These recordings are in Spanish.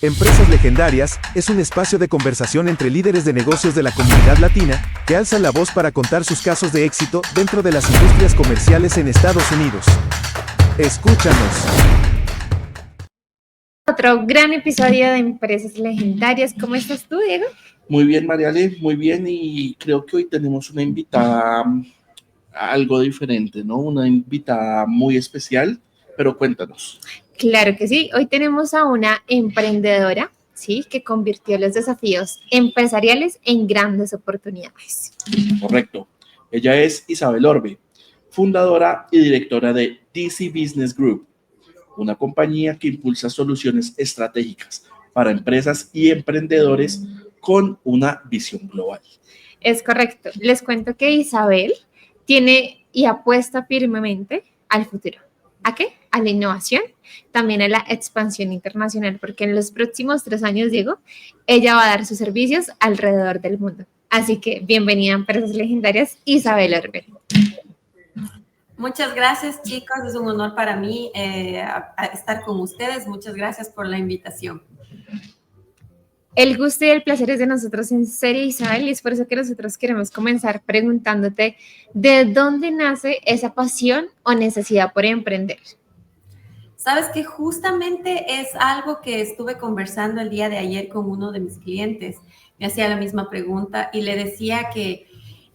Empresas Legendarias es un espacio de conversación entre líderes de negocios de la comunidad latina que alzan la voz para contar sus casos de éxito dentro de las industrias comerciales en Estados Unidos. Escúchanos. Otro gran episodio de Empresas Legendarias. ¿Cómo estás tú, Diego? Muy bien, Mariale, muy bien, y creo que hoy tenemos una invitada algo diferente, ¿no? Una invitada muy especial, pero cuéntanos. Claro que sí. Hoy tenemos a una emprendedora, ¿sí? Que convirtió los desafíos empresariales en grandes oportunidades. Correcto. Ella es Isabel Orbe, fundadora y directora de DC Business Group, una compañía que impulsa soluciones estratégicas para empresas y emprendedores con una visión global. Es correcto. Les cuento que Isabel tiene y apuesta firmemente al futuro. ¿A qué? A la innovación, también a la expansión internacional, porque en los próximos 3 años, Diego, ella va a dar sus servicios alrededor del mundo. Así que bienvenida a Empresas Legendarias, Isabel Orbe. Muchas gracias, chicos. Es un honor para mí estar con ustedes. Muchas gracias por la invitación. El gusto y el placer es de nosotros en serio, Isabel, y es por eso que nosotros queremos comenzar preguntándote ¿de dónde nace esa pasión o necesidad por emprender? Sabes que justamente es algo que estuve conversando el día de ayer con uno de mis clientes. Me hacía la misma pregunta y le decía que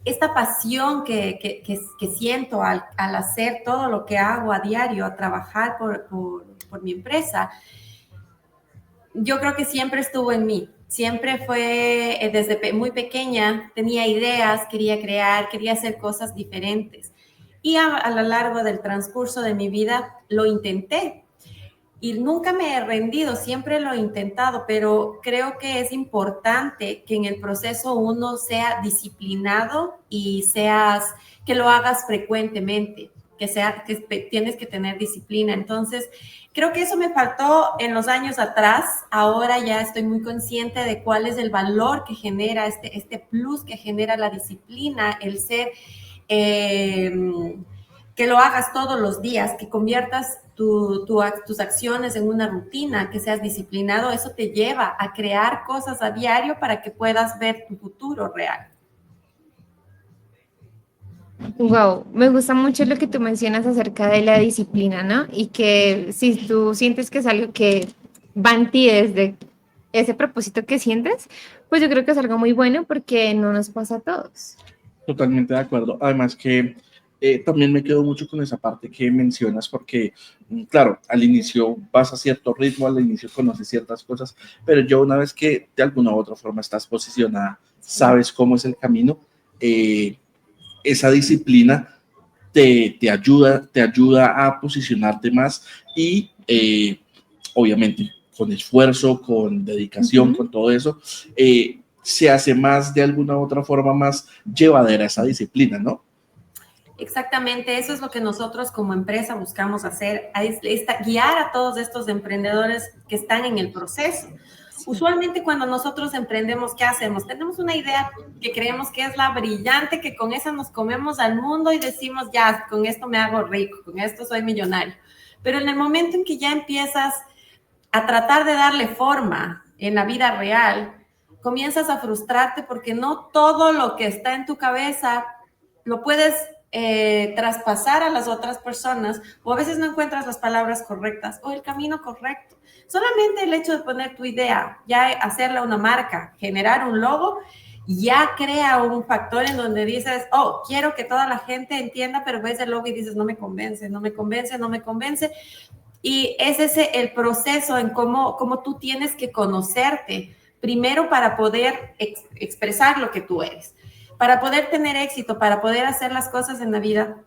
esta pasión que siento al hacer todo lo que hago a diario, a trabajar por mi empresa, yo creo que siempre estuvo en mí. Siempre fue desde muy pequeña, tenía ideas, quería crear, quería hacer cosas diferentes. Y a lo largo del transcurso de mi vida lo intenté. Y nunca me he rendido, siempre lo he intentado, pero creo que es importante que en el proceso uno sea disciplinado y que lo hagas frecuentemente, que tienes que tener disciplina. Entonces, creo que eso me faltó en los años atrás. Ahora ya estoy muy consciente de cuál es el valor que genera este plus que genera la disciplina, el ser... que lo hagas todos los días, que conviertas tus acciones en una rutina, que seas disciplinado. Eso te lleva a crear cosas a diario para que puedas ver tu futuro real. Wow, me gusta mucho lo que tú mencionas acerca de la disciplina, ¿no? Y que si tú sientes que es algo que va en ti desde ese propósito que sientes, pues yo creo que es algo muy bueno porque no nos pasa a todos. Totalmente de acuerdo. Además que también me quedo mucho con esa parte que mencionas porque, claro, al inicio vas a cierto ritmo, al inicio conoces ciertas cosas, pero ya una vez que de alguna u otra forma estás posicionada, sabes cómo es el camino, esa disciplina te ayuda a posicionarte más y obviamente con esfuerzo, con dedicación, con todo eso, se hace más de alguna u otra forma más llevadera esa disciplina, ¿no? Exactamente, eso es lo que nosotros como empresa buscamos hacer, guiar a todos estos emprendedores que están en el proceso. Usualmente cuando nosotros emprendemos, ¿qué hacemos? Tenemos una idea que creemos que es la brillante, que con esa nos comemos al mundo y decimos, ya, con esto me hago rico, con esto soy millonario. Pero en el momento en que ya empiezas a tratar de darle forma en la vida real, comienzas a frustrarte porque no todo lo que está en tu cabeza lo puedes traspasar a las otras personas, o a veces no encuentras las palabras correctas o el camino correcto. Solamente el hecho de poner tu idea, ya hacerla una marca, generar un logo, ya crea un factor en donde dices, oh, quiero que toda la gente entienda, pero ves el logo y dices, no me convence, no me convence, no me convence. Y es ese el proceso en cómo tú tienes que conocerte primero para poder expresar lo que tú eres. Para poder tener éxito, para poder hacer las cosas en la vida,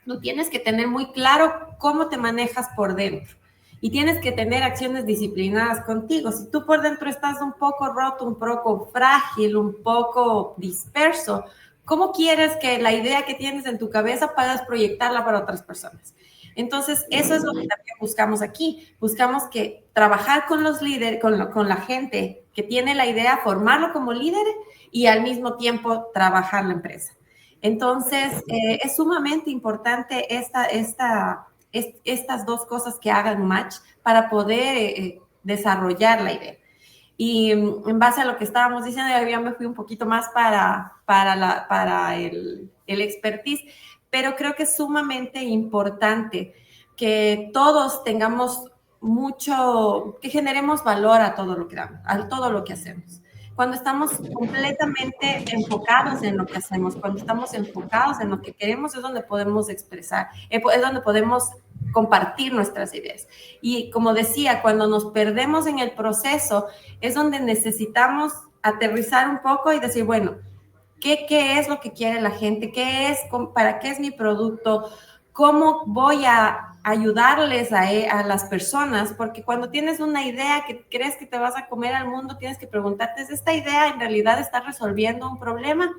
tú tienes que tener muy claro cómo te manejas por dentro y tienes que tener acciones disciplinadas contigo. Si tú por dentro estás un poco roto, un poco frágil, un poco disperso, ¿cómo quieres que la idea que tienes en tu cabeza puedas proyectarla para otras personas? Entonces, eso es lo que también buscamos aquí. Buscamos que trabajar con los líderes, con la gente que tiene la idea, formarlo como líder y al mismo tiempo trabajar la empresa. Entonces, es sumamente importante estas dos cosas que hagan match para poder desarrollar la idea. Y en base a lo que estábamos diciendo, ya me fui un poquito más para el expertise, pero creo que es sumamente importante que todos tengamos que generemos valor a todo lo que damos, a todo lo que hacemos. Cuando estamos completamente enfocados en lo que hacemos, cuando estamos enfocados en lo que queremos, es donde podemos expresar, es donde podemos compartir nuestras ideas. Y como decía, cuando nos perdemos en el proceso, es donde necesitamos aterrizar un poco y decir, bueno, ¿qué es lo que quiere la gente? ¿Para qué es mi producto? ¿Cómo voy a ayudarles a las personas? Porque cuando tienes una idea que crees que te vas a comer al mundo, tienes que preguntarte, ¿es esta idea en realidad está resolviendo un problema?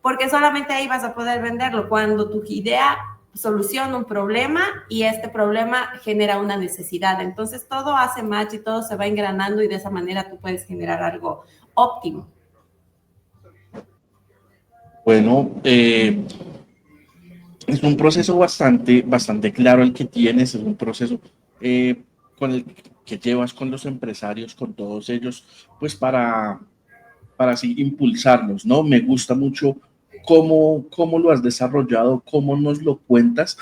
Porque solamente ahí vas a poder venderlo, cuando tu idea soluciona un problema y este problema genera una necesidad. Entonces todo hace match y todo se va engranando y de esa manera tú puedes generar algo óptimo. Bueno, es un proceso bastante claro el que tienes, es un proceso con el que llevas con los empresarios, con todos ellos, pues para así impulsarlos, ¿no? Me gusta mucho cómo lo has desarrollado, cómo nos lo cuentas,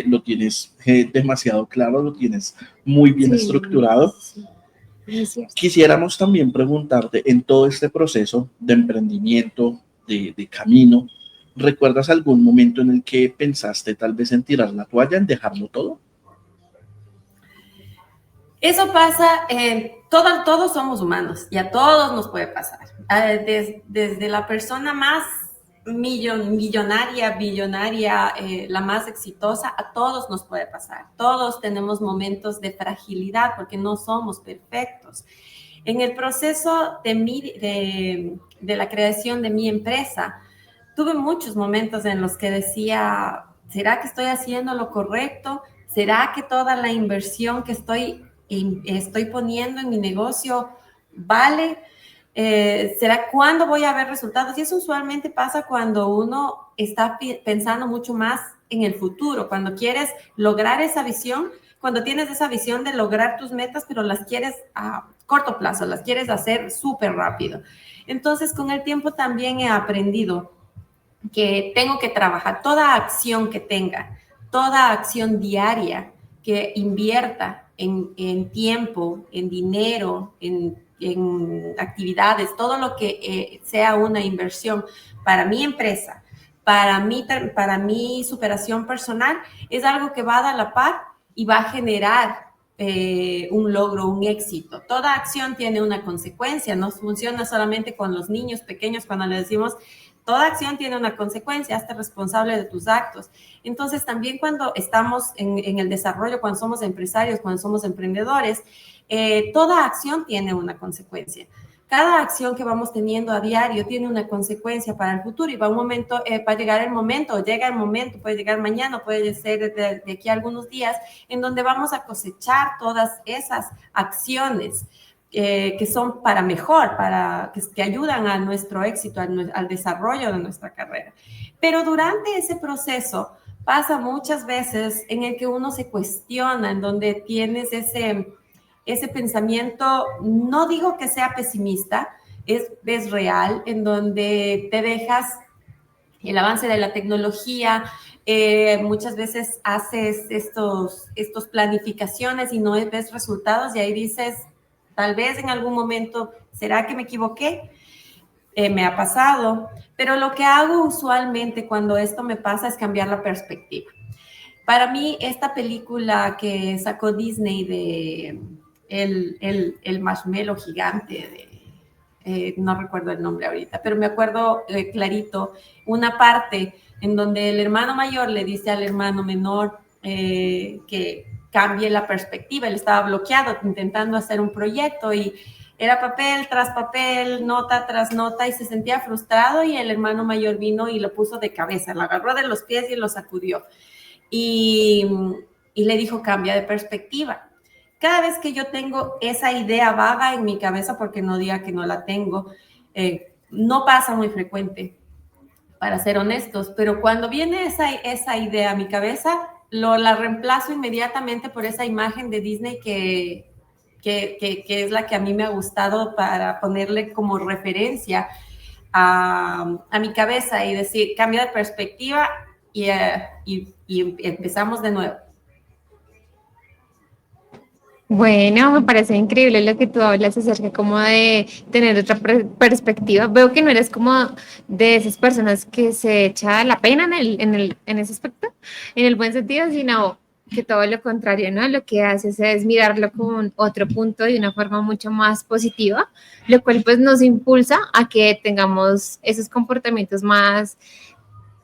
lo tienes demasiado claro, lo tienes muy bien estructurado. Sí. Quisiéramos también preguntarte, en todo este proceso de emprendimiento, de camino, ¿recuerdas algún momento en el que pensaste tal vez en tirar la toalla, en dejarlo todo? Eso pasa, todos somos humanos y a todos nos puede pasar. Desde la persona más millonaria, billonaria, la más exitosa, a todos nos puede pasar. Todos tenemos momentos de fragilidad porque no somos perfectos. En el proceso de la creación de mi empresa, tuve muchos momentos en los que decía, ¿será que estoy haciendo lo correcto? ¿Será que toda la inversión que estoy poniendo en mi negocio vale? ¿Será cuándo voy a ver resultados? Y eso usualmente pasa cuando uno está pensando mucho más en el futuro, cuando quieres lograr esa visión, cuando tienes esa visión de lograr tus metas, pero las quieres a corto plazo, las quieres hacer súper rápido. Entonces, con el tiempo también he aprendido que tengo que trabajar toda acción que tenga, toda acción diaria que invierta en tiempo, en dinero, en actividades, todo lo que sea una inversión para mi empresa, para mi superación personal, es algo que va a dar la par y va a generar un logro, un éxito. Toda acción tiene una consecuencia, no funciona solamente con los niños pequeños cuando les decimos, toda acción tiene una consecuencia, hazte responsable de tus actos. Entonces, también cuando estamos en el desarrollo, cuando somos empresarios, cuando somos emprendedores, toda acción tiene una consecuencia. Cada acción que vamos teniendo a diario tiene una consecuencia para el futuro y va a llegar el momento, llega el momento, puede llegar mañana, puede ser de aquí a algunos días, en donde vamos a cosechar todas esas acciones que son para mejor, que ayudan a nuestro éxito, al desarrollo de nuestra carrera. Pero durante ese proceso pasa muchas veces en el que uno se cuestiona, en donde tienes ese pensamiento, no digo que sea pesimista, es real, en donde te dejas el avance de la tecnología, muchas veces haces estos planificaciones y no ves resultados y ahí dices, tal vez en algún momento, ¿será que me equivoqué? Me ha pasado, pero lo que hago usualmente cuando esto me pasa es cambiar la perspectiva. Para mí, esta película que sacó Disney de el marshmallow gigante, no recuerdo el nombre ahorita, pero me acuerdo clarito una parte en donde el hermano mayor le dice al hermano menor que cambie la perspectiva. Él estaba bloqueado intentando hacer un proyecto y era papel tras papel, nota tras nota y se sentía frustrado y el hermano mayor vino y lo puso de cabeza, lo agarró de los pies y lo sacudió y le dijo cambia de perspectiva. Cada vez que yo tengo esa idea vaga en mi cabeza, porque no diga que no la tengo, no pasa muy frecuente, para ser honestos, pero cuando viene esa idea a mi cabeza, la reemplazo inmediatamente por esa imagen de Disney que que es la que a mí me ha gustado para ponerle como referencia a mi cabeza y decir, cambia de perspectiva y empezamos de nuevo. Bueno, me parece increíble lo que tú hablas acerca como de tener otra perspectiva. Veo que no eres como de esas personas que se echa la pena en ese aspecto, en el buen sentido, sino que todo lo contrario, ¿no? Lo que haces es mirarlo con otro punto de una forma mucho más positiva, lo cual pues nos impulsa a que tengamos esos comportamientos más,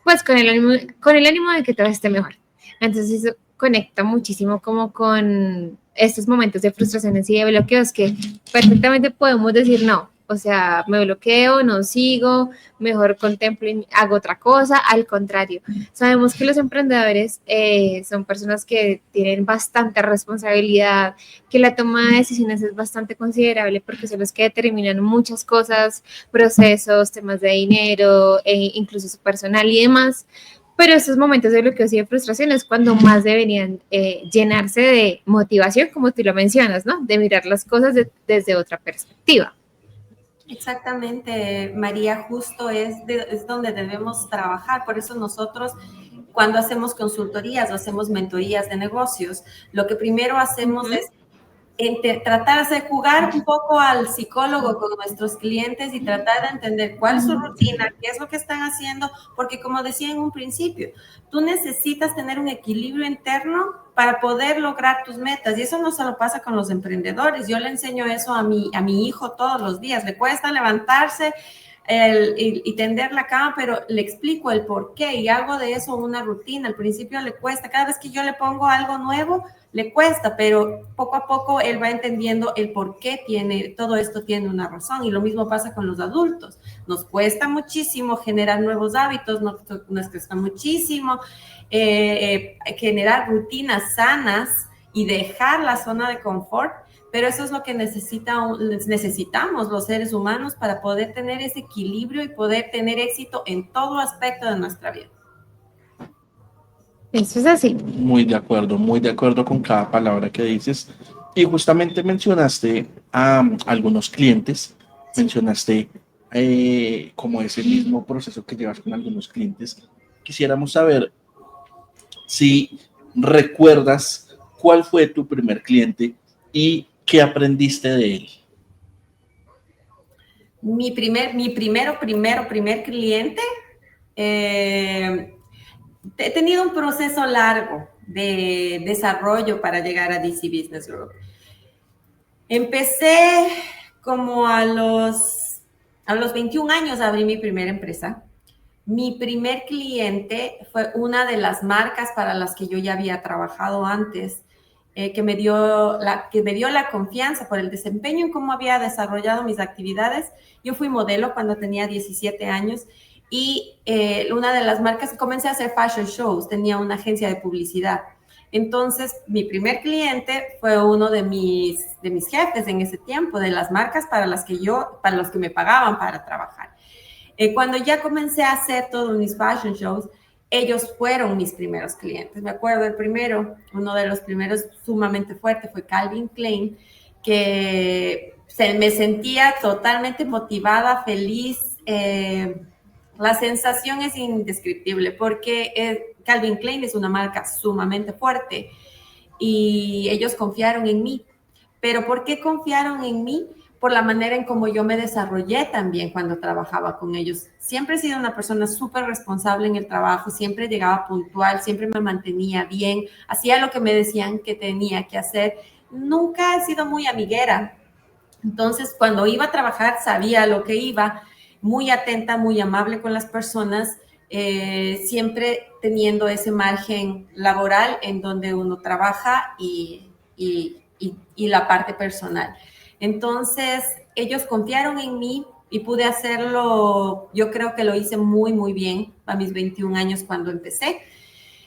pues con el ánimo de que todo esté mejor. Entonces eso conecta muchísimo como con estos momentos de frustraciones y de bloqueos que perfectamente podemos decir no, o sea, me bloqueo, no sigo, mejor contemplo y hago otra cosa. Al contrario, sabemos que los emprendedores son personas que tienen bastante responsabilidad, que la toma de decisiones es bastante considerable porque son los que determinan muchas cosas, procesos, temas de dinero, incluso su personal y demás. Pero estos momentos de bloqueo y de frustración es cuando más deberían llenarse de motivación, como tú lo mencionas, ¿no? De mirar las cosas desde otra perspectiva. Exactamente, María, justo es donde debemos trabajar. Por eso nosotros, cuando hacemos consultorías o hacemos mentorías de negocios, lo que primero hacemos es tratar de jugar un poco al psicólogo con nuestros clientes y tratar de entender cuál es su rutina, qué es lo que están haciendo, porque como decía en un principio, tú necesitas tener un equilibrio interno para poder lograr tus metas, y eso no solo pasa con los emprendedores. Yo le enseño eso a mi hijo todos los días. Le cuesta levantarse y tender la cama, pero le explico el por qué y hago de eso una rutina. Al principio le cuesta, cada vez que yo le pongo algo nuevo, le cuesta, pero poco a poco él va entendiendo el por qué todo esto tiene una razón. Y lo mismo pasa con los adultos. Nos cuesta muchísimo generar nuevos hábitos, nos cuesta muchísimo generar rutinas sanas y dejar la zona de confort, pero eso es lo que necesitamos los seres humanos para poder tener ese equilibrio y poder tener éxito en todo aspecto de nuestra vida. Eso es así. Muy de acuerdo con cada palabra que dices. Y justamente mencionaste a algunos clientes, mencionaste como ese mismo proceso que llevas con algunos clientes. Quisiéramos saber si recuerdas cuál fue tu primer cliente y qué aprendiste de él. Mi primer cliente, he tenido un proceso largo de desarrollo para llegar a DC Business Group. Empecé como a los 21 años, abrí mi primera empresa. Mi primer cliente fue una de las marcas para las que yo ya había trabajado antes, que me dio la confianza por el desempeño en cómo había desarrollado mis actividades. Yo fui modelo cuando tenía 17 años y una de las marcas, comencé a hacer fashion shows, tenía una agencia de publicidad. Entonces, mi primer cliente fue uno de mis jefes en ese tiempo, de las marcas para los que me pagaban para trabajar. Cuando ya comencé a hacer todos mis fashion shows, ellos fueron mis primeros clientes. Me acuerdo uno de los primeros sumamente fuerte fue Calvin Klein, que me sentía totalmente motivada, feliz. La sensación es indescriptible porque Calvin Klein es una marca sumamente fuerte y ellos confiaron en mí. ¿Pero por qué confiaron en mí? Por la manera en cómo yo me desarrollé también cuando trabajaba con ellos. Siempre he sido una persona súper responsable en el trabajo, siempre llegaba puntual, siempre me mantenía bien, hacía lo que me decían que tenía que hacer. Nunca he sido muy amiguera. Entonces, cuando iba a trabajar, sabía lo que iba, muy atenta, muy amable con las personas, siempre teniendo ese margen laboral en donde uno trabaja y la parte personal. Entonces, ellos confiaron en mí y pude hacerlo. Yo creo que lo hice muy, muy bien a mis 21 años cuando empecé.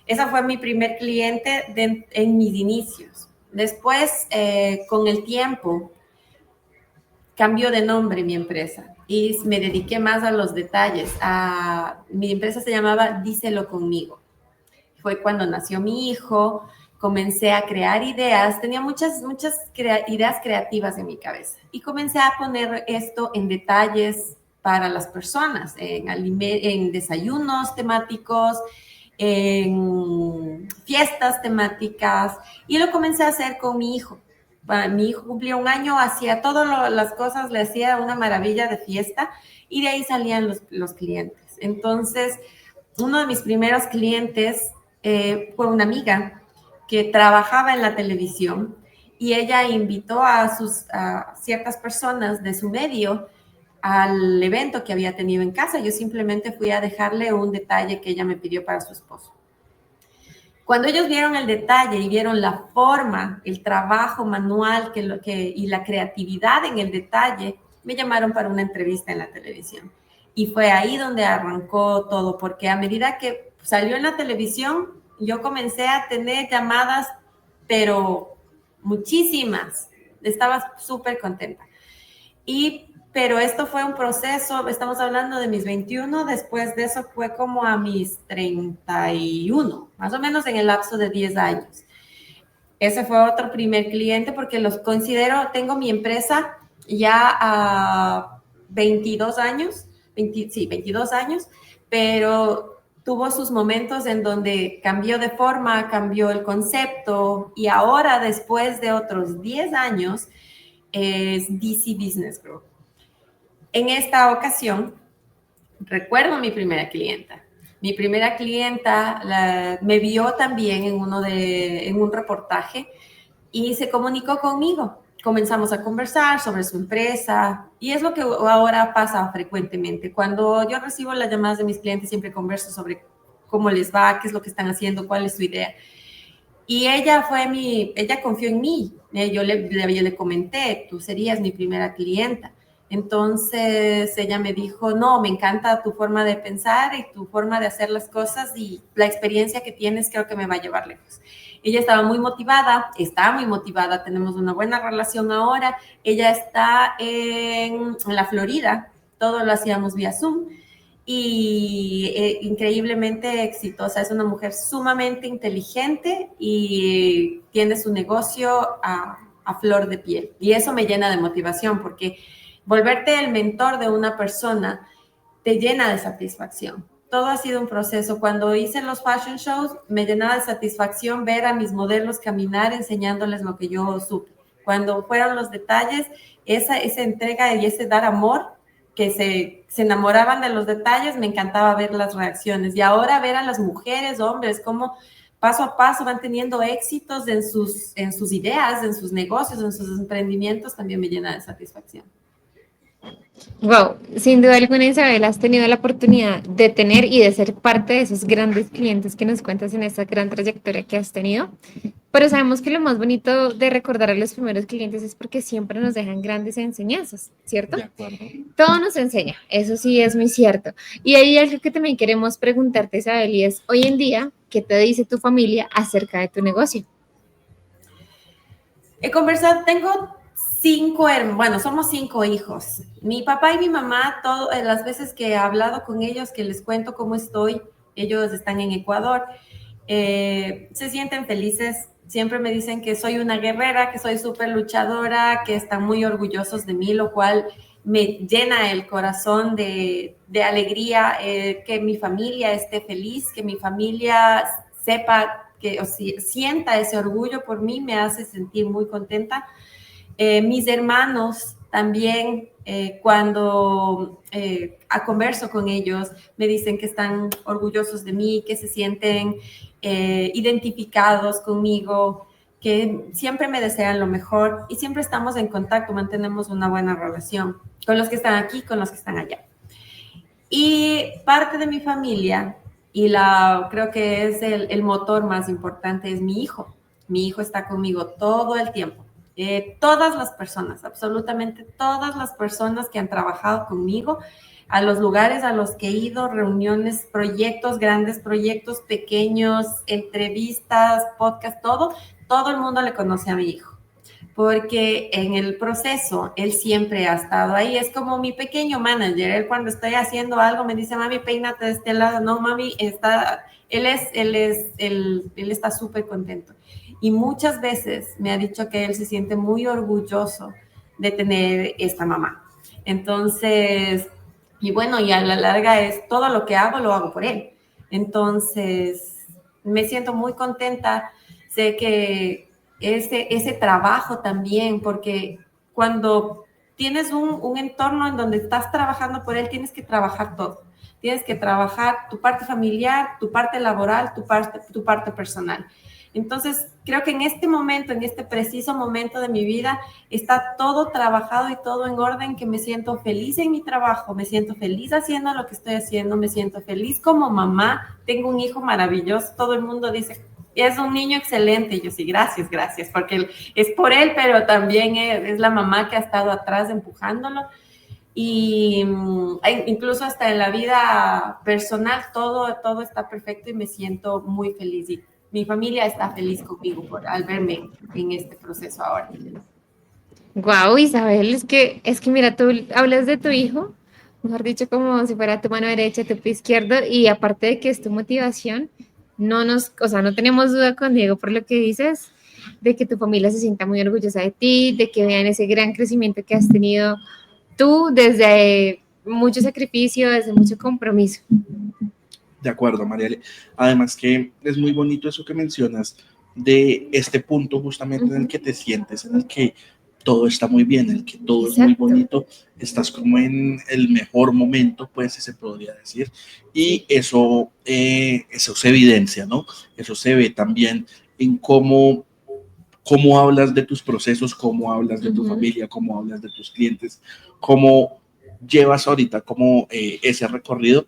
Esa fue mi primer cliente en mis inicios. Después, con el tiempo, cambió de nombre mi empresa y me dediqué más a los detalles. Mi empresa se llamaba Díselo Conmigo. Fue cuando nació mi hijo. comencé a crear ideas, tenía muchas ideas creativas en mi cabeza y comencé a poner esto en detalles para las personas, en desayunos temáticos, en fiestas temáticas, y lo comencé a hacer con mi hijo. Mi hijo cumplía 1 año, hacía todas las cosas, le hacía una maravilla de fiesta, y de ahí salían los clientes. Entonces, uno de mis primeros clientes fue una amiga que trabajaba en la televisión, y ella invitó a ciertas personas de su medio al evento que había tenido en casa. Yo simplemente fui a dejarle un detalle que ella me pidió para su esposo. Cuando ellos vieron el detalle y vieron la forma, el trabajo manual y la creatividad en el detalle, me llamaron para una entrevista en la televisión. Y fue ahí donde arrancó todo, porque a medida que salió en la televisión, yo comencé a tener llamadas, pero muchísimas. Estaba súper contenta. Pero esto fue un proceso, estamos hablando de mis 21, después de eso fue como a mis 31, más o menos en el lapso de 10 años. Ese fue otro primer cliente, porque los considero, tengo mi empresa ya a 22 años, 22 años, pero tuvo sus momentos en donde cambió de forma, cambió el concepto, y ahora, después de otros 10 años, es DC Business Group. En esta ocasión, recuerdo mi primera clienta. Mi primera clienta me vio también en un reportaje y se comunicó conmigo. Comenzamos a conversar sobre su empresa, y es lo que ahora pasa frecuentemente. Cuando yo recibo las llamadas de mis clientes, siempre converso sobre cómo les va, qué es lo que están haciendo, cuál es su idea. Y ella confió en mí. Yo le comenté, tú serías mi primera clienta. Entonces ella me dijo, no, me encanta tu forma de pensar y tu forma de hacer las cosas, y la experiencia que tienes creo que me va a llevar lejos. Ella estaba muy motivada, está muy motivada, tenemos una buena relación ahora. Ella está en la Florida, todo lo hacíamos vía Zoom, y increíblemente exitosa. Es una mujer sumamente inteligente y tiene su negocio a flor de piel. Y eso me llena de motivación, porque volverte el mentor de una persona te llena de satisfacción. Todo ha sido un proceso. Cuando hice los fashion shows, me llenaba de satisfacción ver a mis modelos caminar enseñándoles lo que yo supe. Cuando fueron los detalles, esa entrega y ese dar amor, que se enamoraban de los detalles, me encantaba ver las reacciones. Y ahora ver a las mujeres, hombres, cómo paso a paso van teniendo éxitos en sus ideas, en sus negocios, en sus emprendimientos, también me llena de satisfacción. Wow, sin duda alguna, Isabel, has tenido la oportunidad de tener y de ser parte de esos grandes clientes que nos cuentas en esta gran trayectoria que has tenido. Pero sabemos que lo más bonito de recordar a los primeros clientes es porque siempre nos dejan grandes enseñanzas, ¿cierto? De acuerdo. Todo nos enseña, eso sí es muy cierto. Y hay algo que también queremos preguntarte, Isabel, y es, hoy en día, ¿qué te dice tu familia acerca de tu negocio? He conversado, somos 5 hijos. Mi papá y mi mamá, las veces que he hablado con ellos, que les cuento cómo estoy, ellos están en Ecuador, se sienten felices. Siempre me dicen que soy una guerrera, que soy súper luchadora, que están muy orgullosos de mí, lo cual me llena el corazón de alegría, que mi familia esté feliz, que mi familia sepa sienta ese orgullo por mí, me hace sentir muy contenta. Mis hermanos también, cuando converso con ellos, me dicen que están orgullosos de mí, que se sienten identificados conmigo, que siempre me desean lo mejor, y siempre estamos en contacto, mantenemos una buena relación con los que están aquí, con los que están allá. Y parte de mi familia, y creo que es el motor más importante, es mi hijo. Mi hijo está conmigo todo el tiempo. Todas las personas, absolutamente todas las personas que han trabajado conmigo, a los lugares a los que he ido, reuniones, proyectos, grandes proyectos, pequeños, entrevistas, podcast, todo el mundo le conoce a mi hijo, porque en el proceso él siempre ha estado ahí. Es como mi pequeño manager. Él, cuando estoy haciendo algo, me dice, mami, peínate de este lado. No, mami, él está súper contento. y muchas veces me ha dicho que él se siente muy orgulloso de tener esta mamá. Entonces, y bueno, y a la larga es todo lo que hago, lo hago por él. Entonces, me siento muy contenta. Sé que ese trabajo también, porque cuando tienes un entorno en donde estás trabajando por él, tienes que trabajar todo. Tienes que trabajar tu parte familiar, tu parte laboral, tu parte personal. Entonces, creo que en este momento, en este preciso momento de mi vida, está todo trabajado y todo en orden, que me siento feliz en mi trabajo, me siento feliz haciendo lo que estoy haciendo, me siento feliz como mamá, tengo un hijo maravilloso, todo el mundo dice, es un niño excelente, y yo sí, gracias, porque es por él, pero también es la mamá que ha estado atrás empujándolo. Y incluso hasta en la vida personal todo está perfecto y me siento muy feliz y mi familia está feliz conmigo al verme en este proceso ahora. Wow, Isabel, es que mira, tú hablas de tu hijo, mejor dicho, como si fuera tu mano derecha, tu pie izquierdo, y aparte de que es tu motivación, o sea, no tenemos duda con Diego por lo que dices, de que tu familia se sienta muy orgullosa de ti, de que vean ese gran crecimiento que has tenido tú desde mucho sacrificio, desde mucho compromiso. De acuerdo, Mariale. Además que es muy bonito eso que mencionas de este punto justamente en el que te sientes, en el que todo está muy bien, en el que todo es muy bonito, estás como en el mejor momento, pues se podría decir, y eso se evidencia, ¿no? Eso se ve también en cómo hablas de tus procesos, cómo hablas de tu familia, cómo hablas de tus clientes, cómo llevas ahorita como ese recorrido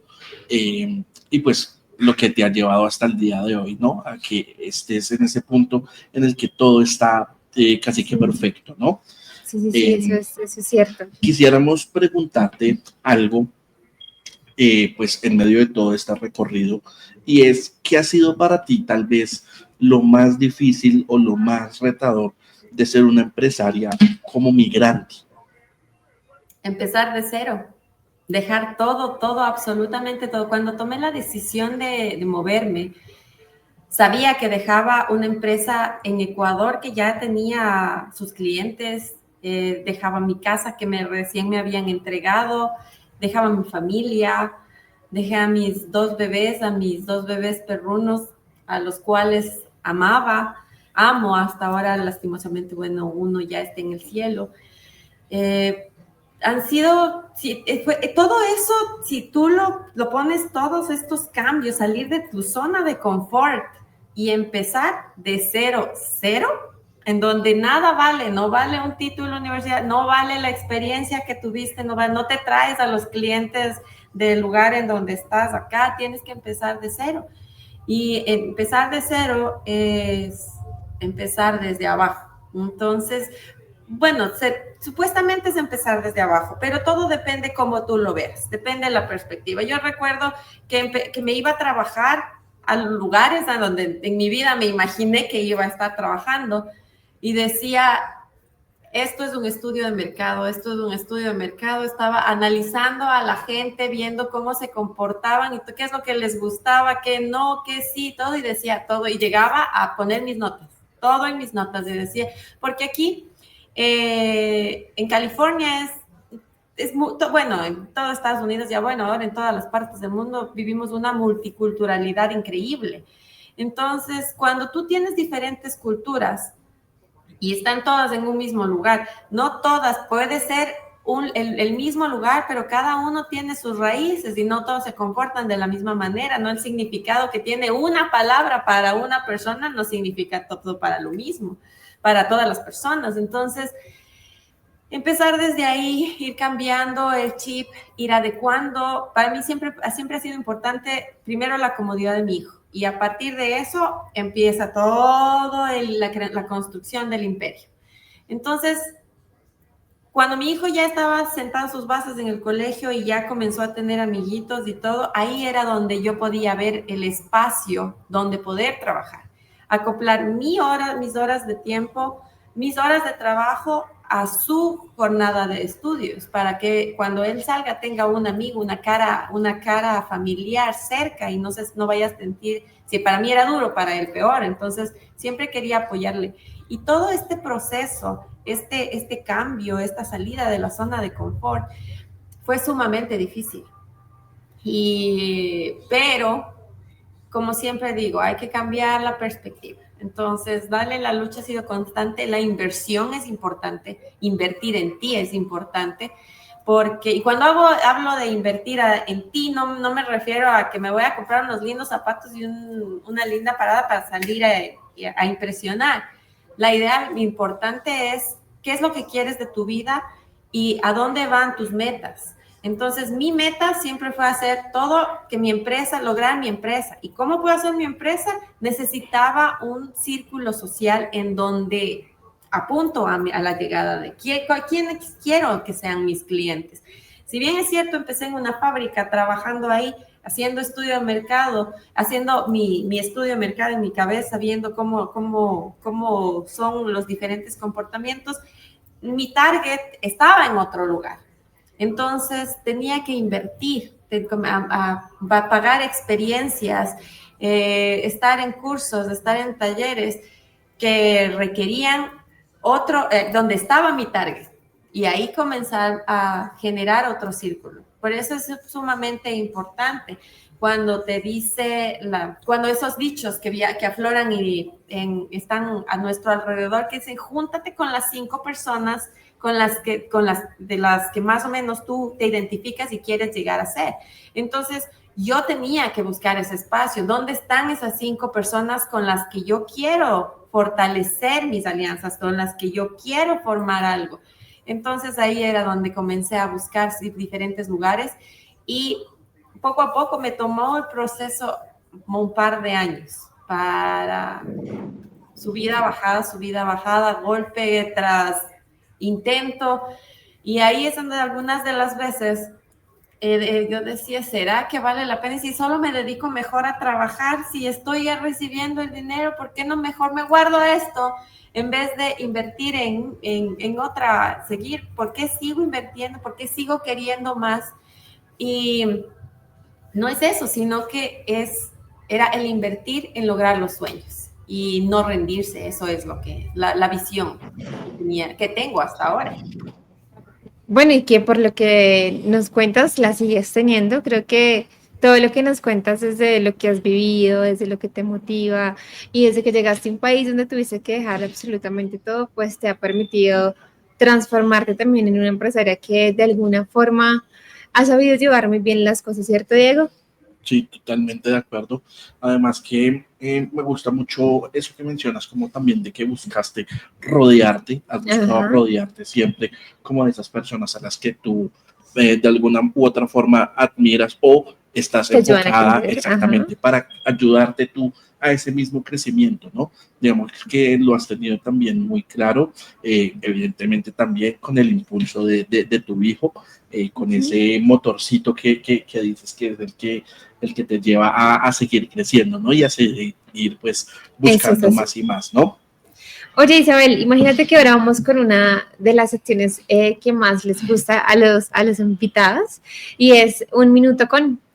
y pues lo que te ha llevado hasta el día de hoy, ¿no? A que estés en ese punto en el que todo está casi que perfecto, ¿no? Sí, eso es cierto. Quisiéramos preguntarte algo, pues en medio de todo este recorrido, y es, ¿qué ha sido para ti tal vez lo más difícil o lo más retador de ser una empresaria como migrante? Empezar de cero, dejar todo, absolutamente todo. Cuando tomé la decisión de moverme, sabía que dejaba una empresa en Ecuador que ya tenía sus clientes, dejaba mi casa que recién me habían entregado, dejaba mi familia, dejé a mis dos bebés perrunos, a los cuales amo hasta ahora, lastimosamente, bueno, uno ya está en el cielo. Han sido, todo eso, si tú lo pones, todos estos cambios, salir de tu zona de confort y empezar de cero, en donde nada vale, no vale un título de universidad, no vale la experiencia que tuviste, no te traes a los clientes del lugar en donde estás acá, tienes que empezar de cero. Y empezar de cero es empezar desde abajo. Entonces, bueno, supuestamente es empezar desde abajo, pero todo depende cómo tú lo veas, depende de la perspectiva. Yo recuerdo que me iba a trabajar a lugares a donde en mi vida me imaginé que iba a estar trabajando y decía, esto es un estudio de mercado, estaba analizando a la gente, viendo cómo se comportaban y qué es lo que les gustaba, qué no, qué sí, todo, y decía todo, y llegaba a poner mis notas, todo en mis notas, y decía, porque aquí en California bueno, en todo Estados Unidos, ya bueno, ahora en todas las partes del mundo vivimos una multiculturalidad increíble. Entonces, cuando tú tienes diferentes culturas y están todas en un mismo lugar, no todas, puede ser el mismo lugar, pero cada uno tiene sus raíces y no todos se comportan de la misma manera, no el significado que tiene una palabra para una persona no significa todo para lo mismo, para todas las personas. Entonces, empezar desde ahí, ir cambiando el chip, ir adecuando. Para mí siempre ha sido importante, primero, la comodidad de mi hijo. Y a partir de eso empieza todo la construcción del imperio. Entonces, cuando mi hijo ya estaba sentado en sus bases en el colegio y ya comenzó a tener amiguitos y todo, ahí era donde yo podía ver el espacio donde poder trabajar. Acoplar mis horas de tiempo, mis horas de trabajo a su jornada de estudios, para que cuando él salga tenga un amigo, una cara familiar cerca y no vaya a sentir, si para mí era duro, para él peor. Entonces, siempre quería apoyarle. Y todo este proceso, este cambio, esta salida de la zona de confort, fue sumamente difícil. Pero, como siempre digo, hay que cambiar la perspectiva. Entonces, la lucha ha sido constante, la inversión es importante, invertir en ti es importante, porque, y cuando hablo de invertir en ti, no me refiero a que me voy a comprar unos lindos zapatos y una linda parada para salir a impresionar. La idea importante es qué es lo que quieres de tu vida y a dónde van tus metas. Entonces, mi meta siempre fue hacer todo que lograr mi empresa. ¿Y cómo puedo hacer mi empresa? Necesitaba un círculo social en donde apunto a la llegada de quiénes quiero que sean mis clientes. Si bien es cierto, empecé en una fábrica trabajando ahí, haciendo estudio de mercado, haciendo mi estudio de mercado en mi cabeza, viendo cómo son los diferentes comportamientos, mi target estaba en otro lugar. Entonces tenía que invertir, a pagar experiencias, estar en cursos, estar en talleres que requerían donde estaba mi target, y ahí comenzar a generar otro círculo. Por eso es sumamente importante cuando cuando esos dichos que afloran y están a nuestro alrededor, que dicen, júntate con las 5 personas de las que más o menos tú te identificas y quieres llegar a ser. Entonces, yo tenía que buscar ese espacio. ¿Dónde están esas 5 personas con las que yo quiero fortalecer mis alianzas, con las que yo quiero formar algo? Entonces, ahí era donde comencé a buscar diferentes lugares, y poco a poco me tomó el proceso un par de años para subida, bajada, golpe tras intento. Y ahí es donde algunas de las veces yo decía, ¿será que vale la pena? Si solo me dedico mejor a trabajar, si estoy ya recibiendo el dinero, ¿por qué no mejor me guardo esto en vez de invertir en otra, seguir? ¿Por qué sigo invirtiendo? ¿Por qué sigo queriendo más? Y no es eso, sino que era el invertir en lograr los sueños y no rendirse. Eso es la visión que tengo hasta ahora. Bueno, y que por lo que nos cuentas, la sigues teniendo. Creo que todo lo que nos cuentas es de lo que has vivido, desde lo que te motiva, y desde que llegaste a un país donde tuviste que dejar absolutamente todo, pues te ha permitido transformarte también en una empresaria que de alguna forma ha sabido llevar muy bien las cosas, ¿cierto, Diego? Sí, totalmente de acuerdo. Además que me gusta mucho eso que mencionas, como también de que buscaste rodearte, has buscado Ajá. rodearte siempre como de esas personas a las que tú de alguna u otra forma admiras o estás Te ayudan a enfocada crecer. Ajá. exactamente para ayudarte tú a ese mismo crecimiento, ¿no? Digamos que lo has tenido también muy claro, evidentemente también con el impulso de tu hijo, con ese motorcito que dices que es el que te lleva a seguir creciendo, ¿no? Y a seguir pues buscando más y más, ¿no? Oye, Isabel, imagínate que ahora vamos con una de las secciones que más les gusta a los invitados, y es un minuto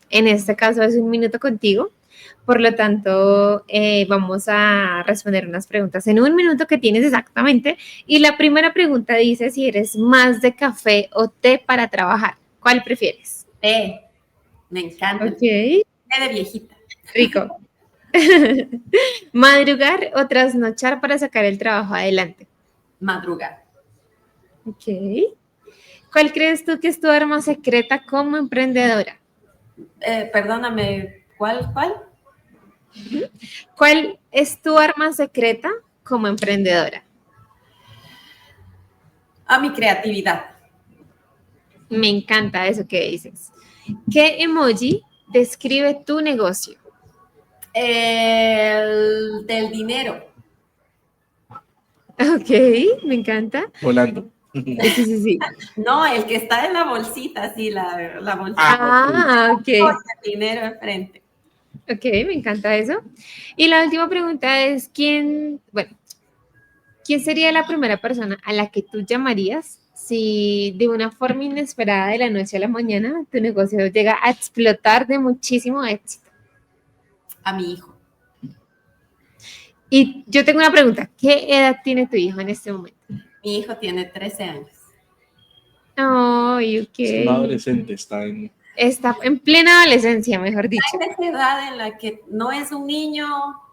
en este caso es un minuto contigo. Por lo tanto, vamos a responder unas preguntas en un minuto que tienes exactamente. Y la primera pregunta dice si eres más de café o té para trabajar. ¿Cuál prefieres? Me encanta. Ok. Té de viejita. Rico. ¿Madrugar o trasnochar para sacar el trabajo adelante? Madrugar. Ok. ¿Cuál crees tú que es tu arma secreta como emprendedora? Perdóname, ¿cuál? ¿Cuál es tu arma secreta como emprendedora? Mi creatividad. Me encanta eso que dices. ¿Qué emoji describe tu negocio? El del dinero. Ok, me encanta. Volando. Sí. No, el que está en la bolsita, sí, la bolsita. Ok. Con el dinero enfrente. Ok, me encanta eso. Y la última pregunta es, ¿quién ¿quién sería la primera persona a la que tú llamarías si de una forma inesperada de la noche a la mañana tu negocio llega a explotar de muchísimo éxito? A mi hijo. Y yo tengo una pregunta, ¿qué edad tiene tu hijo en este momento? Mi hijo tiene 13 años. Ay, Es un ok. adolescente, está en... Está en plena adolescencia, mejor dicho. Hay esa edad en la que no es un niño,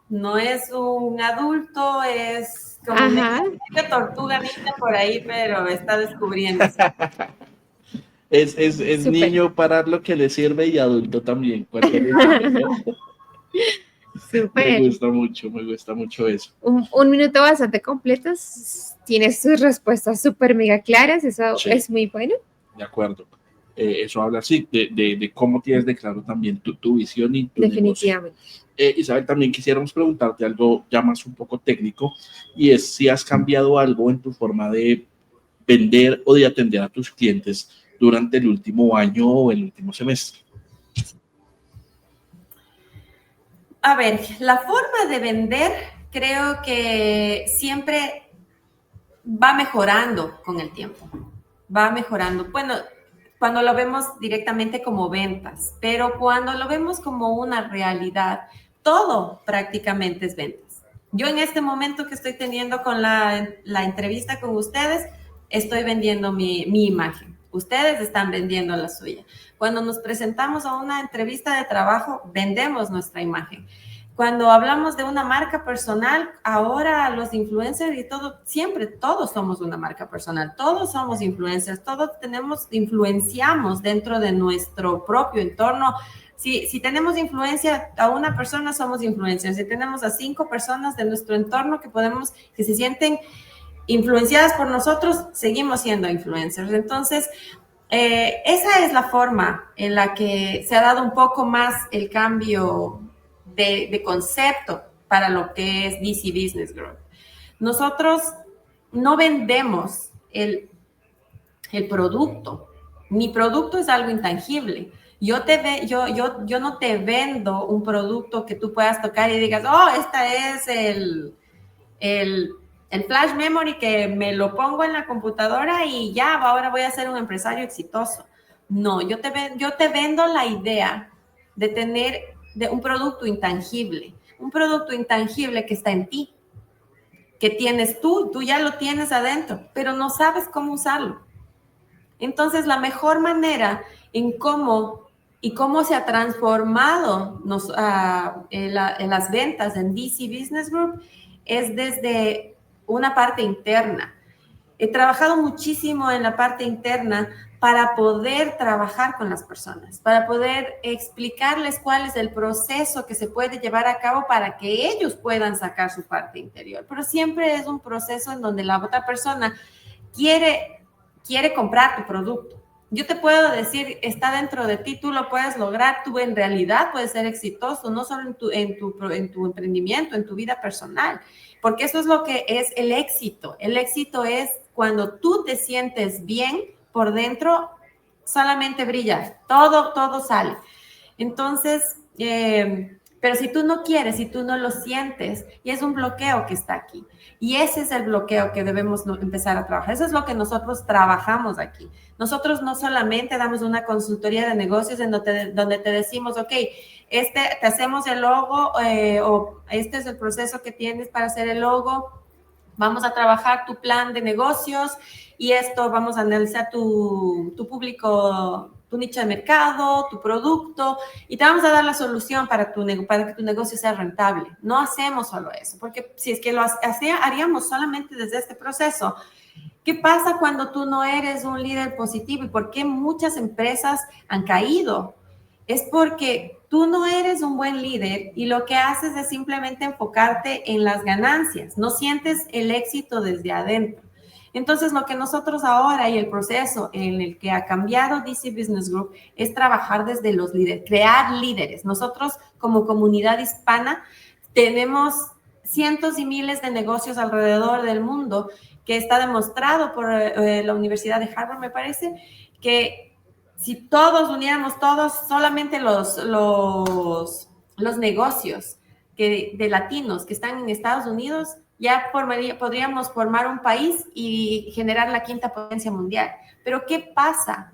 no es un adulto, es como Ajá. una tortuga ninja por ahí, pero está descubriéndose. Es Súper. niño para lo que le sirve y adulto también, cuando le sirve, ¿no? Súper. Me gusta mucho eso. Un minuto bastante completo. Tienes tus respuestas súper mega claras. Eso Sí. es muy bueno. De acuerdo. Eso habla, sí, de cómo tienes de claro también tu visión y tu negocio. Definitivamente. Isabel, también quisiéramos preguntarte algo ya más un poco técnico, y es si has cambiado algo en tu forma de vender o de atender a tus clientes durante el último año o el último semestre. A ver, la forma de vender creo que siempre va mejorando con el tiempo, va mejorando. Bueno, cuando lo vemos directamente como ventas, pero cuando lo vemos como una realidad, todo prácticamente es ventas. Yo en este momento que estoy teniendo con la entrevista con ustedes, estoy vendiendo mi imagen. Ustedes están vendiendo la suya. Cuando nos presentamos a una entrevista de trabajo, vendemos nuestra imagen. Cuando hablamos de una marca personal, ahora los influencers y todo, siempre todos somos una marca personal, todos somos influencers, todos influenciamos dentro de nuestro propio entorno. Si tenemos influencia a una persona, somos influencers. Si tenemos a 5 personas de nuestro entorno que se sienten influenciadas por nosotros, seguimos siendo influencers. Entonces, esa es la forma en la que se ha dado un poco más el cambio de concepto para lo que es DC Business Group. Nosotros no vendemos el producto. Mi producto es algo intangible. Yo no te vendo un producto que tú puedas tocar y digas, oh, esta es el flash memory que me lo pongo en la computadora y ya, ahora voy a ser un empresario exitoso. No, yo te vendo la idea de tener un producto intangible que está en ti, que tienes tú ya lo tienes adentro, pero no sabes cómo usarlo. Entonces, la mejor manera en cómo se ha transformado en las ventas en DC Business Group es desde una parte interna. He trabajado muchísimo en la parte interna para poder trabajar con las personas, para poder explicarles cuál es el proceso que se puede llevar a cabo para que ellos puedan sacar su parte interior. Pero siempre es un proceso en donde la otra persona quiere comprar tu producto. Yo te puedo decir, está dentro de ti, tú lo puedes lograr, tú en realidad puedes ser exitoso, no solo en tu emprendimiento, en tu vida personal, porque eso es lo que es el éxito. El éxito es cuando tú te sientes bien por dentro, solamente brilla, todo sale. Entonces, pero si tú no quieres, si tú no lo sientes, y es un bloqueo que está aquí. Y ese es el bloqueo que debemos empezar a trabajar. Eso es lo que nosotros trabajamos aquí. Nosotros no solamente damos una consultoría de negocios en donde te decimos, ok, te hacemos el logo o este es el proceso que tienes para hacer el logo. Vamos a trabajar tu plan de negocios y esto vamos a analizar tu público, tu nicho de mercado, tu producto y te vamos a dar la solución para que tu negocio sea rentable. No hacemos solo eso, porque si es que haríamos solamente desde este proceso, ¿qué pasa cuando tú no eres un líder positivo y por qué muchas empresas han caído? Es porque tú no eres un buen líder y lo que haces es simplemente enfocarte en las ganancias, no sientes el éxito desde adentro. Entonces, lo que nosotros ahora y el proceso en el que ha cambiado DC Business Group es trabajar desde los líderes, crear líderes. Nosotros como comunidad hispana tenemos cientos y miles de negocios alrededor del mundo que está demostrado por la Universidad de Harvard, me parece, que si todos uniéramos solamente los negocios de latinos que están en Estados Unidos, podríamos formar un país y generar la quinta potencia mundial. Pero ¿qué pasa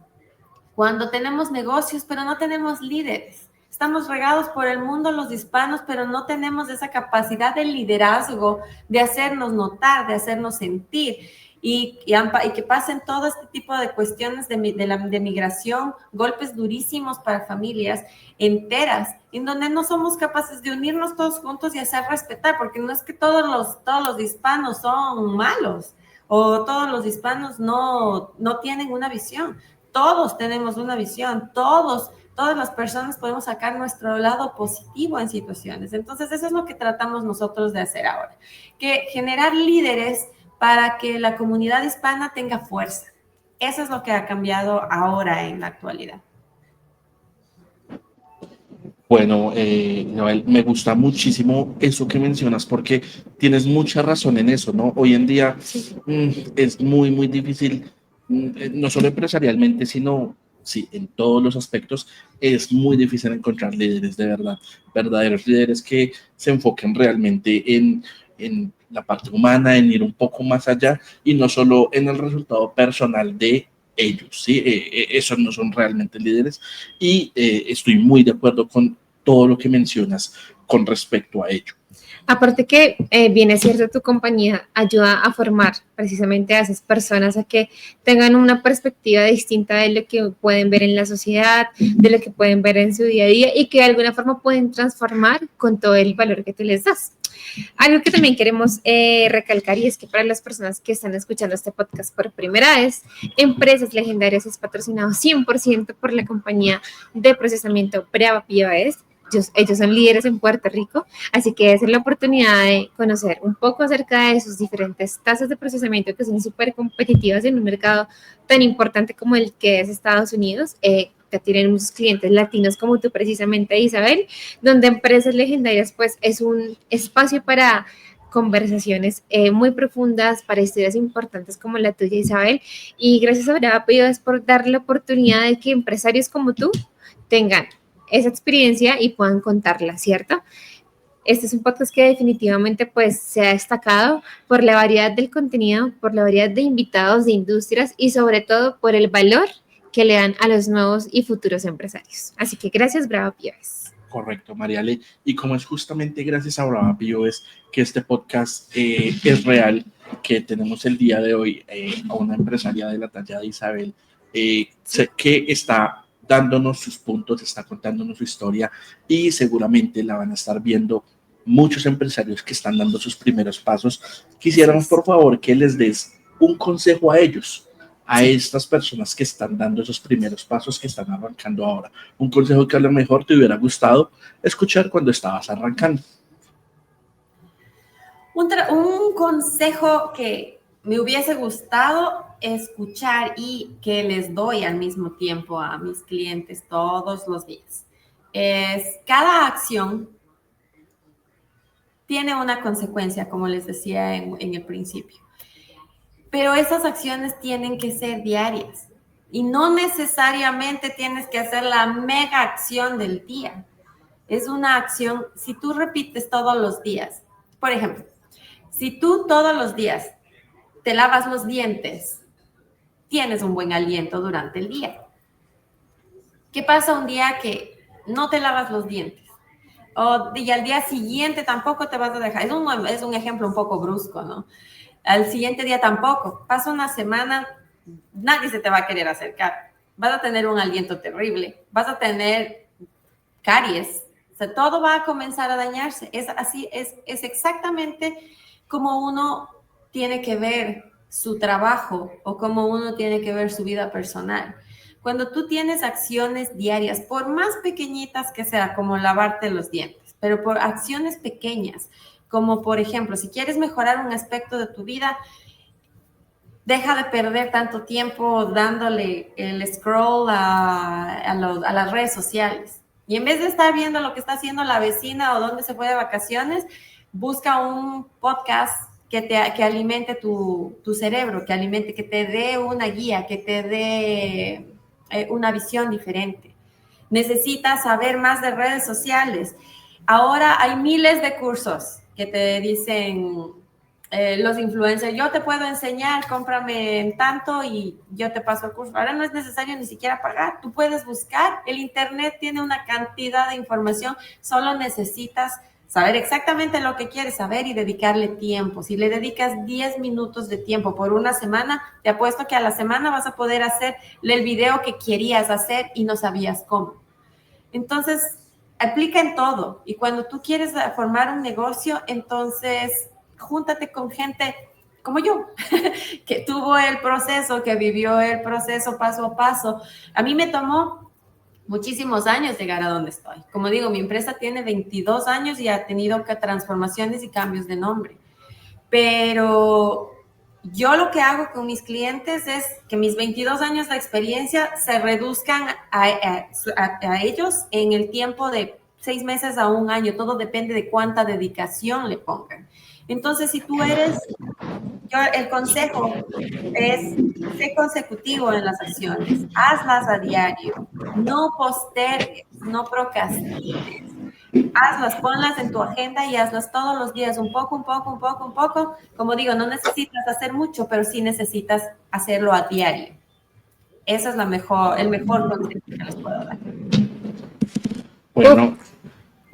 cuando tenemos negocios, pero no tenemos líderes? Estamos regados por el mundo los hispanos, pero no tenemos esa capacidad de liderazgo, de hacernos notar, de hacernos sentir. Y que pasen todo este tipo de cuestiones de migración, golpes durísimos para familias enteras, en donde no somos capaces de unirnos todos juntos y hacer respetar, porque no es que todos los hispanos son malos o todos los hispanos no tienen una visión. Todos tenemos una visión, todas las personas podemos sacar nuestro lado positivo en situaciones. Entonces, eso es lo que tratamos nosotros de hacer ahora, que generar líderes para que la comunidad hispana tenga fuerza. Eso es lo que ha cambiado ahora en la actualidad. Bueno, Noel, me gusta muchísimo eso que mencionas porque tienes mucha razón en eso, ¿no? Hoy en día es muy, muy difícil, no solo empresarialmente, sino sí, en todos los aspectos, es muy difícil encontrar líderes de verdad, verdaderos líderes que se enfoquen realmente en la parte humana, en ir un poco más allá y no solo en el resultado personal de ellos, ¿sí? Esos no son realmente líderes y estoy muy de acuerdo con todo lo que mencionas con respecto a ello. Aparte que bien es cierto, tu compañía ayuda a formar precisamente a esas personas a que tengan una perspectiva distinta de lo que pueden ver en la sociedad, de lo que pueden ver en su día a día y que de alguna forma pueden transformar con todo el valor que tú les das. Algo que también queremos recalcar y es que para las personas que están escuchando este podcast por primera vez, Empresas Legendarias es patrocinado 100% por la compañía de procesamiento Brava POS. Ellos son líderes en Puerto Rico, así que esa es la oportunidad de conocer un poco acerca de sus diferentes tasas de procesamiento que son súper competitivas en un mercado tan importante como el que es Estados Unidos, que tienen muchos clientes latinos como tú precisamente, Isabel, donde Empresas Legendarias pues es un espacio para conversaciones muy profundas, para historias importantes como la tuya, Isabel, y gracias a Brava POS por dar la oportunidad de que empresarios como tú tengan esa experiencia y puedan contarla, ¿cierto? Este es un podcast que definitivamente pues se ha destacado por la variedad del contenido, por la variedad de invitados de industrias y sobre todo por el valor que le dan a los nuevos y futuros empresarios. Así que gracias, Brava POS. Correcto, Mariale. Y como es justamente gracias a Brava POS que este podcast es real, que tenemos el día de hoy a una empresaria de la talla de Isabel, que está dándonos sus puntos, está contándonos su historia y seguramente la van a estar viendo muchos empresarios que están dando sus primeros pasos. Quisiéramos, por favor, que les des un consejo a ellos, a estas personas que están dando esos primeros pasos, que están arrancando ahora. Un consejo que a lo mejor te hubiera gustado escuchar cuando estabas arrancando. Un consejo que me hubiese gustado escuchar y que les doy al mismo tiempo a mis clientes todos los días es: cada acción tiene una consecuencia, como les decía en el principio, pero esas acciones tienen que ser diarias y no necesariamente tienes que hacer la mega acción del día. Es una acción, si tú repites todos los días, por ejemplo, si tú todos los días te lavas los dientes, tienes un buen aliento durante el día. ¿Qué pasa un día que no te lavas los dientes? Y al día siguiente tampoco te vas a dejar. Es un ejemplo un poco brusco, ¿no? Al siguiente día tampoco. Pasa una semana, nadie se te va a querer acercar. Vas a tener un aliento terrible. Vas a tener caries. O sea, todo va a comenzar a dañarse. Es así, es exactamente como uno tiene que ver su trabajo o como uno tiene que ver su vida personal. Cuando tú tienes acciones diarias, por más pequeñitas que sea, como lavarte los dientes, pero por acciones pequeñas, como por ejemplo, si quieres mejorar un aspecto de tu vida, deja de perder tanto tiempo dándole el scroll a las redes sociales. Y en vez de estar viendo lo que está haciendo la vecina o dónde se fue de vacaciones, busca un podcast que alimente tu cerebro, que te dé una guía, que te dé una visión diferente. Necesitas saber más de redes sociales. Ahora hay miles de cursos que te dicen los influencers, yo te puedo enseñar, cómprame en tanto y yo te paso el curso. Ahora no es necesario ni siquiera pagar, tú puedes buscar, el internet tiene una cantidad de información, solo necesitas saber exactamente lo que quieres saber y dedicarle tiempo. Si le dedicas 10 minutos de tiempo por una semana, te apuesto que a la semana vas a poder hacer el video que querías hacer y no sabías cómo. Entonces, aplica en todo. Y cuando tú quieres formar un negocio, entonces júntate con gente como yo, que tuvo el proceso, que vivió el proceso paso a paso. A mí me tomó muchísimos años llegar a donde estoy. Como digo, mi empresa tiene 22 años y ha tenido transformaciones y cambios de nombre. Pero yo lo que hago con mis clientes es que mis 22 años de experiencia se reduzcan a ellos en el tiempo de 6 meses a un año. Todo depende de cuánta dedicación le pongan. Entonces, si tú eres, el consejo es ser consecutivo en las acciones, hazlas a diario, no postergues, no procrastines, hazlas, ponlas en tu agenda y hazlas todos los días, un poco, un poco, un poco, un poco. Como digo, no necesitas hacer mucho, pero sí necesitas hacerlo a diario. Ese es el mejor consejo que les puedo dar. Bueno,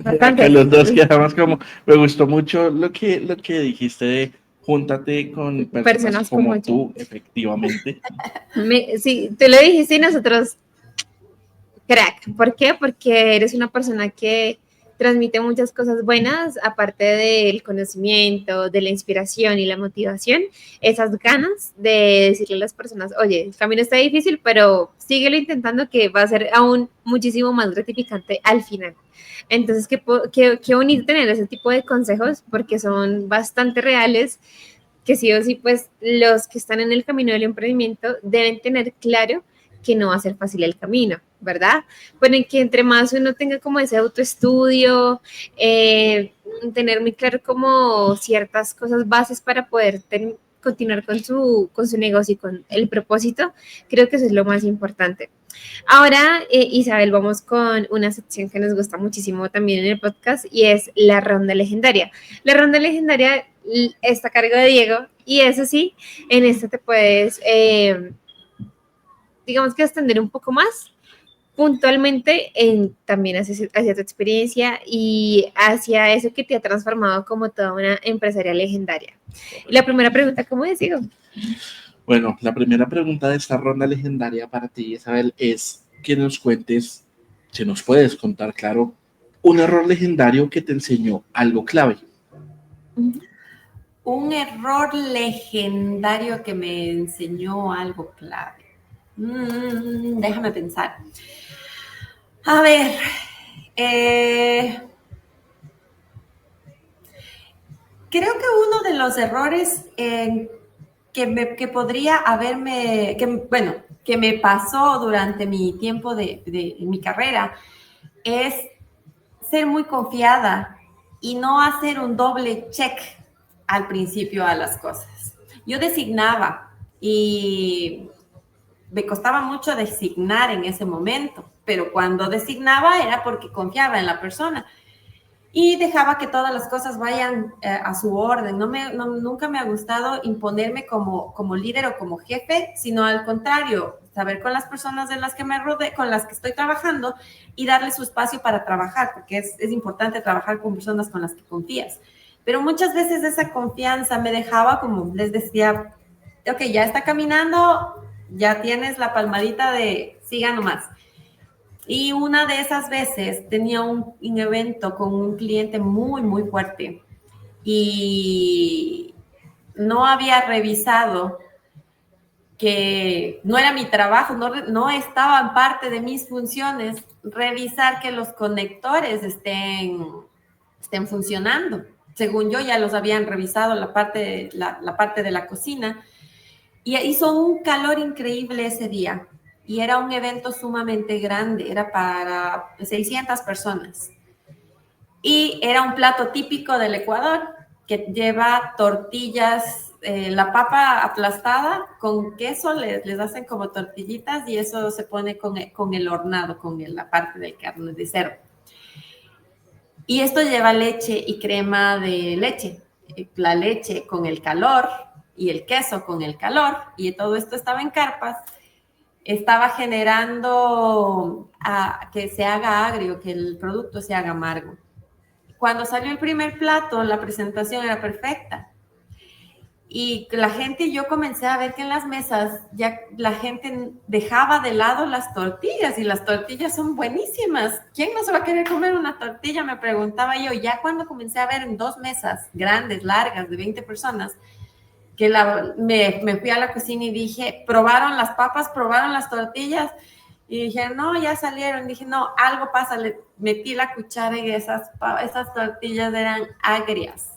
Bastante. acá los dos quedamos como, me gustó mucho lo que dijiste de júntate con personas como yo. tú, efectivamente. Sí, tú lo dijiste y nosotros, crack. ¿Por qué? Porque eres una persona que transmite muchas cosas buenas, aparte del conocimiento, de la inspiración y la motivación, esas ganas de decirle a las personas, oye, el camino está difícil, pero síguelo intentando que va a ser aún muchísimo más gratificante al final. Entonces, qué bonito tener ese tipo de consejos porque son bastante reales, que sí o sí, pues los que están en el camino del emprendimiento deben tener claro que no va a ser fácil el camino, ¿verdad? Bueno, en que entre más uno tenga como ese autoestudio, tener muy claro como ciertas cosas bases para poder continuar con su negocio y con el propósito, creo que eso es lo más importante. Ahora, Isabel, vamos con una sección que nos gusta muchísimo también en el podcast y es la ronda legendaria. La ronda legendaria está a cargo de Diego y eso sí, en esta te puedes, digamos que extender un poco más puntualmente también hacia tu experiencia y hacia eso que te ha transformado como toda una empresaria legendaria. Y la primera pregunta, ¿cómo es, Diego? Bueno, la primera pregunta de esta ronda legendaria para ti, Isabel, es que nos cuentes, si nos puedes contar, claro, un error legendario que te enseñó algo clave. Un error legendario que me enseñó algo clave. Déjame pensar. A ver, creo que uno de los errores que podría haberme, que me pasó durante mi tiempo de mi carrera es ser muy confiada y no hacer un doble check al principio a las cosas. Yo designaba y me costaba mucho designar en ese momento, pero cuando designaba era porque confiaba en la persona y dejaba que todas las cosas vayan a su orden. Nunca me ha gustado imponerme como líder o como jefe, sino al contrario, saber con las personas de las que me rodeo, con las que estoy trabajando y darle su espacio para trabajar, porque es importante trabajar con personas con las que confías. Pero muchas veces esa confianza me dejaba, como les decía, ok, ya está caminando, ya tienes la palmadita de siga nomás. Y una de esas veces tenía un evento con un cliente muy, muy fuerte y no había revisado que no era mi trabajo, no estaban parte de mis funciones revisar que los conectores estén funcionando. Según yo, ya los habían revisado la parte de la cocina y hizo un calor increíble ese día. Y era un evento sumamente grande, era para 600 personas. Y era un plato típico del Ecuador que lleva tortillas, la papa aplastada con queso, les hacen como tortillitas y eso se pone con el hornado, con la parte de carne de cerdo. Y esto lleva leche y crema de leche. la leche con el calor y el queso con el calor, y todo esto estaba en carpas, estaba generando que se haga agrio, que el producto se haga amargo. Cuando salió el primer plato, la presentación era perfecta. Y la gente, yo comencé a ver que en las mesas ya la gente dejaba de lado las tortillas, y las tortillas son buenísimas. ¿Quién no se va a querer comer una tortilla? Me preguntaba yo. Ya cuando comencé a ver en 2 mesas grandes, largas, de 20 personas, que me fui a la cocina y dije, ¿probaron las papas? ¿Probaron las tortillas? Y dije, no, ya salieron. Dije, no, algo pasa. Le metí la cuchara y esas tortillas eran agrias.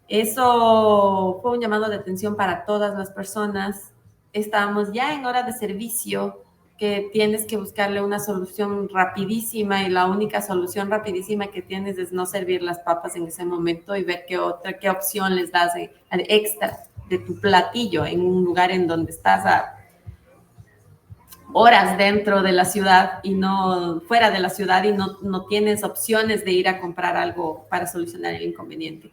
Eso fue un llamado de atención para todas las personas. Estábamos ya en hora de servicio, que tienes que buscarle una solución rapidísima, y la única solución rapidísima que tienes es no servir las papas en ese momento y ver qué opción les das extra de tu platillo en un lugar en donde estás a horas dentro de la ciudad y no fuera de la ciudad, y no tienes opciones de ir a comprar algo para solucionar el inconveniente.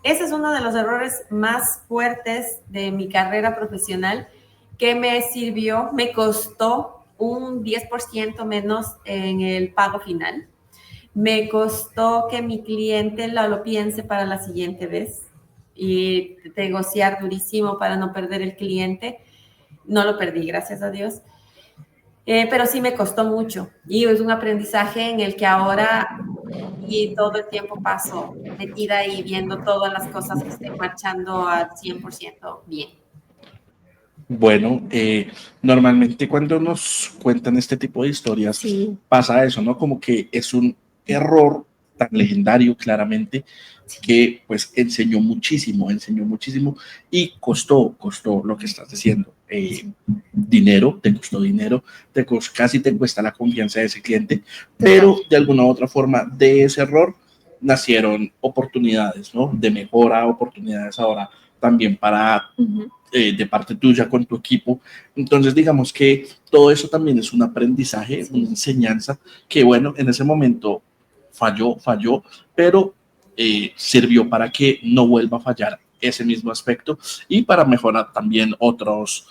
Ese es uno de los errores más fuertes de mi carrera profesional, que me costó un 10% menos en el pago final. Me costó que mi cliente lo piense para la siguiente vez, y negociar durísimo para no perder el cliente. No lo perdí, gracias a Dios. Pero sí me costó mucho, y es un aprendizaje en el que ahora y todo el tiempo paso metida ahí viendo todas las cosas que estén marchando al 100% bien. Bueno, normalmente cuando nos cuentan este tipo de historias, Sí. pasa eso, ¿no? Como que es un error tan legendario, claramente, que pues enseñó muchísimo y costó lo que estás diciendo. Dinero, te costó dinero, casi te cuesta la confianza de ese cliente, pero de alguna u otra forma de ese error nacieron oportunidades, ¿no? De mejora, oportunidades ahora también para de parte tuya con tu equipo. Entonces, digamos que todo eso también es un aprendizaje, una enseñanza que, bueno, en ese momento falló, pero sirvió para que no vuelva a fallar ese mismo aspecto y para mejorar también otros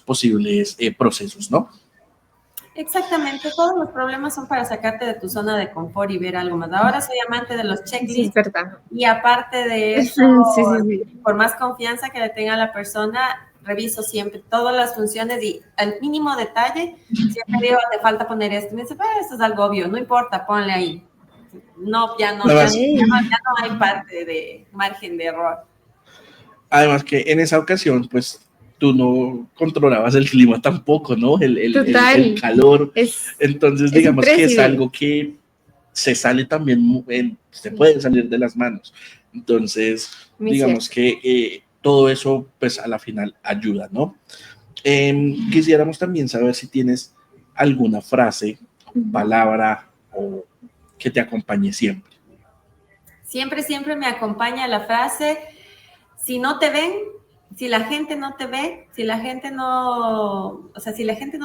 posibles procesos, ¿no? Exactamente, todos los problemas son para sacarte de tu zona de confort y ver algo más. Ahora soy amante de los checklists, sí, es verdad. Y aparte de eso, sí. Por más confianza que le tenga a la persona, reviso siempre todas las funciones, y al mínimo detalle, siempre digo, te falta poner esto. Me dice, pero esto es algo obvio, no importa, ponle ahí. No, ya no hay parte de margen de error. Además que en esa ocasión, pues, tú no controlabas el clima tampoco, ¿no? El calor. Entonces, digamos que es algo que se sale también, se puede salir de las manos. Entonces, digamos que todo eso, pues, a la final ayuda, ¿no? Quisiéramos también saber si tienes alguna frase, palabra o que te acompañe siempre. Siempre me acompaña la frase: si no te ven, si la gente no te ve, si la gente no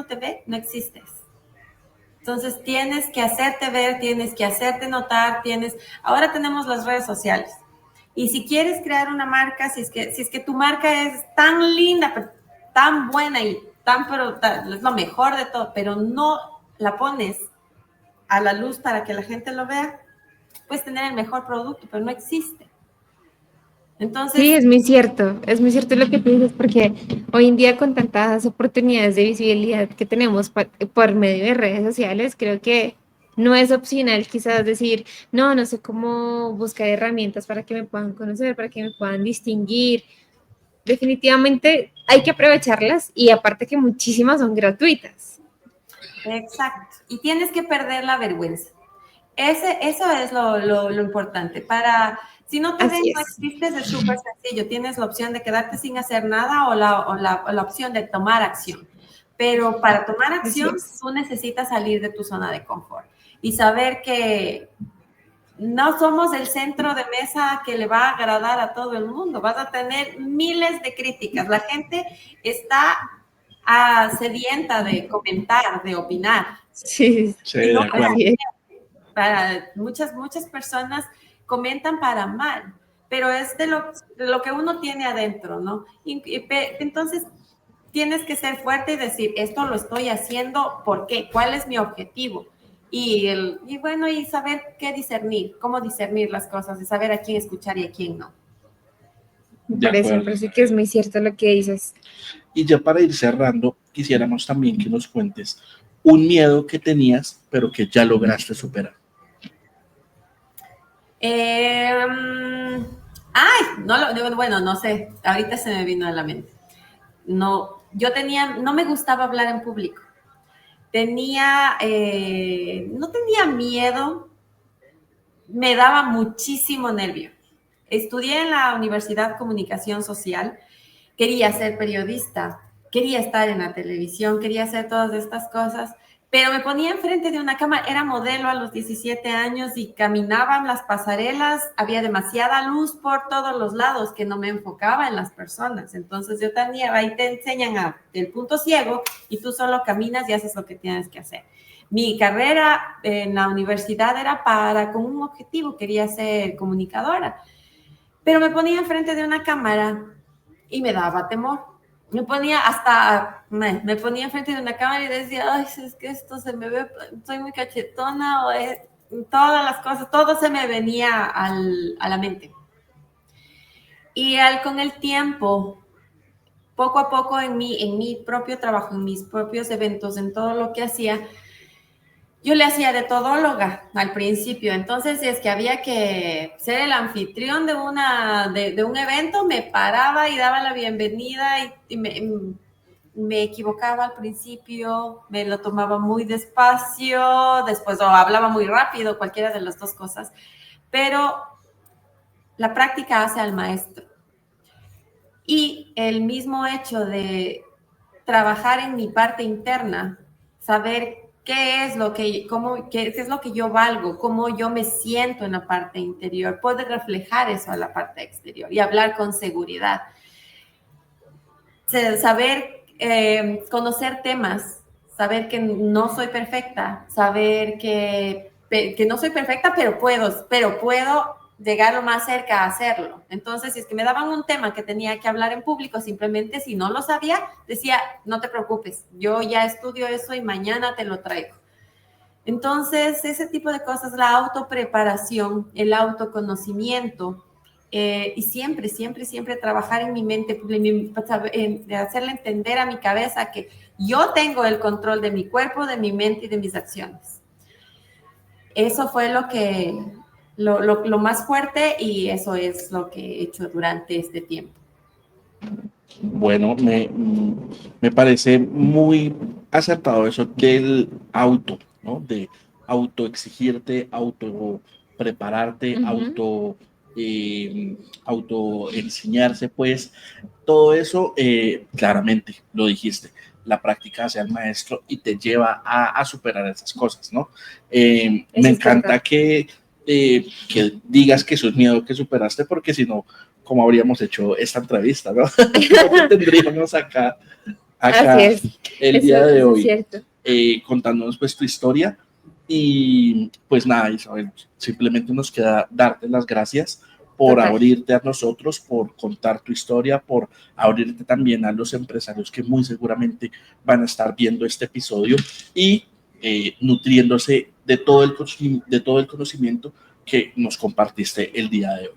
te ve, no existes. Entonces tienes que hacerte ver, tienes que hacerte notar, ahora tenemos las redes sociales. Y si quieres crear una marca, si es que tu marca es tan linda, tan buena y es lo mejor de todo, pero no la pones a la luz para que la gente lo vea, puedes tener el mejor producto, pero no existe. Entonces, sí, es muy cierto lo que tú dices, porque hoy en día con tantas oportunidades de visibilidad que tenemos por medio de redes sociales, creo que no es opcional quizás decir, no sé cómo buscar herramientas para que me puedan conocer, para que me puedan distinguir. Definitivamente hay que aprovecharlas, y aparte que muchísimas son gratuitas. Exacto, y tienes que perder la vergüenza. Eso es lo importante. Si no te ven, no existes, es súper sencillo. Tienes la opción de quedarte sin hacer nada o la opción de tomar acción. Pero para tomar acción, tú necesitas salir de tu zona de confort y saber que no somos el centro de mesa que le va a agradar a todo el mundo. Vas a tener miles de críticas. La gente está sedienta de comentar, de opinar. Sí, de acuerdo. Para muchas personas comentan para mal, pero es de lo que uno tiene adentro, ¿no? Entonces, tienes que ser fuerte y decir, esto lo estoy haciendo, ¿por qué? ¿Cuál es mi objetivo? Y bueno, y saber qué discernir, cómo discernir las cosas, y saber a quién escuchar y a quién no. De Por eso, acuerdo. parece que es muy cierto lo que dices. Y ya para ir cerrando, quisiéramos también que nos cuentes un miedo que tenías, pero que ya lograste superar. Bueno, no sé, ahorita se me vino a la mente. No, no me gustaba hablar en público. No tenía miedo, me daba muchísimo nervio. Estudié en la Universidad Comunicación Social, quería ser periodista, quería estar en la televisión, quería hacer todas estas cosas, pero me ponía enfrente de una cámara, era modelo a los 17 años y caminaban las pasarelas, había demasiada luz por todos los lados que no me enfocaba en las personas. Entonces yo tenía, ahí te enseñan el punto ciego y tú solo caminas y haces lo que tienes que hacer. Mi carrera en la universidad era con un objetivo, quería ser comunicadora, pero me ponía enfrente de una cámara y me daba temor. Me ponía enfrente de una cámara y decía, ay, es que esto se me ve, soy muy cachetona, todas las cosas, todo se me venía a la mente. Y con el tiempo, poco a poco en mi propio trabajo, en mis propios eventos, en todo lo que hacía, yo le hacía de todóloga al principio. Entonces, si es que había que ser el anfitrión de un evento, me paraba y daba la bienvenida y me equivocaba al principio, me lo tomaba muy despacio, después hablaba muy rápido, cualquiera de las dos cosas. Pero la práctica hace al maestro. Y el mismo hecho de trabajar en mi parte interna, saber qué es lo que yo valgo, cómo yo me siento en la parte interior, puede reflejar eso a la parte exterior y hablar con seguridad. Saber conocer temas, saber que no soy perfecta, saber que no soy perfecta, pero puedo llegar lo más cerca a hacerlo. Entonces, si es que me daban un tema que tenía que hablar en público, simplemente si no lo sabía, decía, no te preocupes, yo ya estudio eso y mañana te lo traigo. Entonces, ese tipo de cosas, la autopreparación, el autoconocimiento, y siempre trabajar en mi mente, hacerle entender a mi cabeza que yo tengo el control de mi cuerpo, de mi mente y de mis acciones. Eso fue lo más fuerte y eso es lo que he hecho durante este tiempo. Bueno, me parece muy acertado eso del auto, ¿no? De autoexigirte, auto prepararte, auto enseñarse, pues todo eso, claramente lo dijiste, la práctica hace al maestro y te lleva a superar esas cosas, ¿no? Me encanta que digas que eso es miedo que superaste, porque si no, ¿cómo habríamos hecho esta entrevista, no? ¿Cómo tendríamos acá el día de hoy contándonos pues tu historia? Y pues nada, Isabel, simplemente nos queda darte las gracias por abrirte a nosotros, por contar tu historia, por abrirte también a los empresarios que muy seguramente van a estar viendo este episodio y nutriéndose de todo el conocimiento que nos compartiste el día de hoy.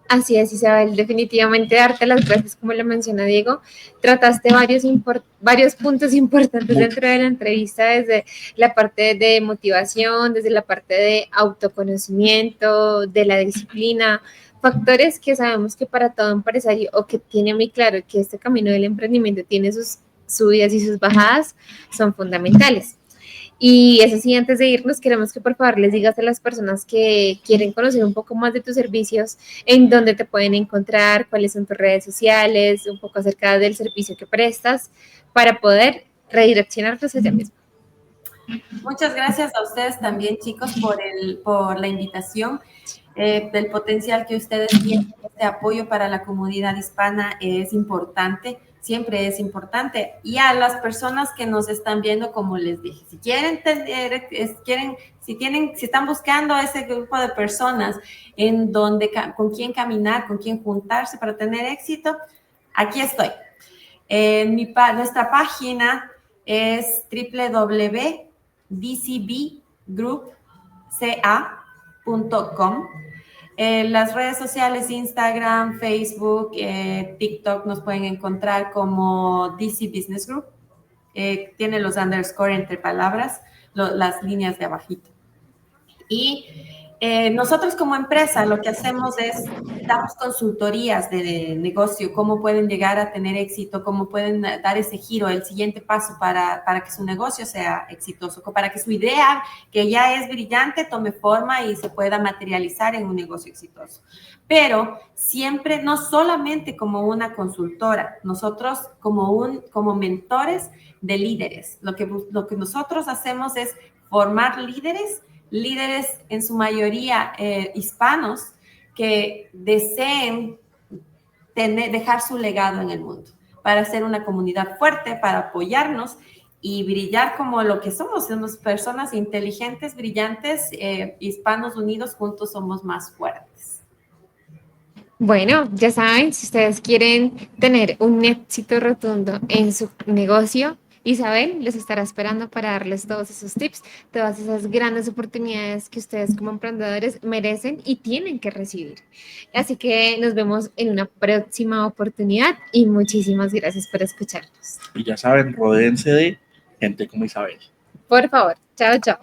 Así es, Isabel, definitivamente darte las gracias, como lo menciona Diego. Trataste varios puntos importantes dentro de la entrevista, desde la parte de motivación, desde la parte de autoconocimiento, de la disciplina, factores que sabemos que para todo empresario, o que tiene muy claro que este camino del emprendimiento tiene sus subidas y sus bajadas, son fundamentales. Y eso sí, antes de irnos, queremos que por favor les digas a las personas que quieren conocer un poco más de tus servicios, en dónde te pueden encontrar, cuáles son tus redes sociales, un poco acerca del servicio que prestas, para poder redireccionarlos allá mismo. Muchas gracias a ustedes también, chicos, por la invitación. Del potencial que ustedes tienen, este apoyo para la comunidad hispana es importante. siempre es importante. Y a las personas que nos están viendo, como les dije, si quieren tener, si están buscando ese grupo de personas en donde, con quién caminar, con quién juntarse para tener éxito, aquí estoy. Nuestra página es www.dcbgroupca.com. Las redes sociales, Instagram, Facebook, TikTok, nos pueden encontrar como DC Business Group. Tiene los underscore entre palabras, las líneas de abajito. Y nosotros como empresa lo que hacemos es damos consultorías de negocio, cómo pueden llegar a tener éxito, cómo pueden dar ese giro, el siguiente paso para que su negocio sea exitoso, para que su idea, que ya es brillante, tome forma y se pueda materializar en un negocio exitoso. Pero siempre, no solamente como una consultora, nosotros como mentores de líderes. Lo que nosotros hacemos es formar líderes en su mayoría hispanos que deseen dejar su legado en el mundo, para ser una comunidad fuerte, para apoyarnos y brillar como lo que somos personas inteligentes, brillantes, hispanos unidos, juntos somos más fuertes. Bueno, ya saben, si ustedes quieren tener un éxito rotundo en su negocio, Isabel les estará esperando para darles todos esos tips, todas esas grandes oportunidades que ustedes como emprendedores merecen y tienen que recibir. Así que nos vemos en una próxima oportunidad y muchísimas gracias por escucharnos. Y ya saben, rodéense de gente como Isabel. Por favor, chao, chao.